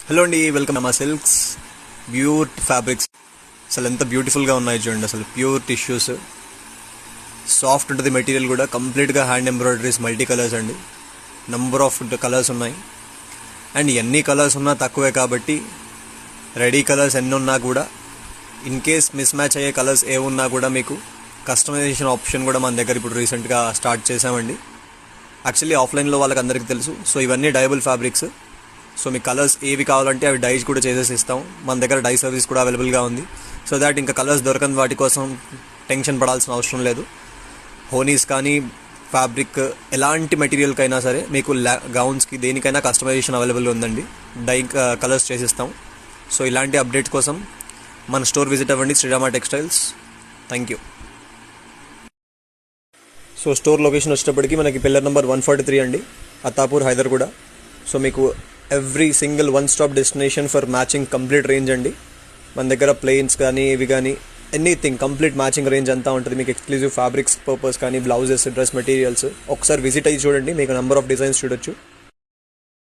Hello అండి, welcome మా silks pure fabrics. అసలు ఎంత బ్యూటిఫుల్గా ఉన్నాయి చూడండి. అసలు ప్యూర్ టిష్యూస్, సాఫ్ట్ ఉంటుంది మెటీరియల్ కూడా. కంప్లీట్గా హ్యాండ్ ఎంబ్రాయిడరీస్, మల్టీ కలర్స్ అండి. నంబర్ ఆఫ్ కలర్స్ ఉన్నాయి. అండ్ ఎన్ని కలర్స్ ఉన్నా తక్కువే కాబట్టి రెడీ కలర్స్ ఎన్ని ఉన్నా కూడా ఇన్ కేస్ మిస్ మ్యాచ్ అయ్యే కలర్స్ ఏ ఉన్నా కూడా మీకు కస్టమైజేషన్ ఆప్షన్ కూడా మన దగ్గర ఇప్పుడు రీసెంట్గా స్టార్ట్ చేసామండి. యాక్చువల్లీ ఆఫ్లైన్లో వాళ్ళకి అందరికీ తెలుసు. సో ఇవన్నీ డైబుల్ ఫ్యాబ్రిక్స్. సో మీకు కలర్స్ ఏవి కావాలంటే అవి డైస్ కూడా చేసేసి ఇస్తాం. మన దగ్గర డై సర్వీస్ కూడా అవైలబుల్గా ఉంది. సో దాట్ ఇంకా కలర్స్ దొరకని వాటి కోసం టెన్షన్ పడాల్సిన అవసరం లేదు. హోనీస్ కానీ ఫ్యాబ్రిక్ ఎలాంటి మెటీరియల్కైనా సరే మీకు గౌన్స్కి దేనికైనా కస్టమైజేషన్ అవైలబుల్ ఉందండి. డై కలర్స్ చేసిస్తాం. సో ఇలాంటి అప్డేట్స్ కోసం మన స్టోర్ విజిట్ అవ్వండి, Srirama textiles. Thank you. So store location వచ్చేటప్పటికి మనకి పిల్లర్ నెంబర్ 143 అండి, అత్తాపూర్, హైదర్గూడ. సో మీకు every single one stop destination for matching complete range అండి. మన దగ్గర ప్లెయిన్స్ కానీ ఇవి కానీ ఎనీథింగ్ కంప్లీట్ మ్యాచింగ్ రేంజ్ అంతా ఉంటుంది. మీకు ఎక్స్క్లూజివ్ ఫ్యాబ్రిక్స్ పర్పస్ కానీ బ్లౌజెస్, డ్రెస్ మెటీరియల్స్ ఒకసారి విజిట్ అయ్యి చూడండి. మీకు నెంబర్ ఆఫ్ డిజైన్స్ చూడొచ్చు.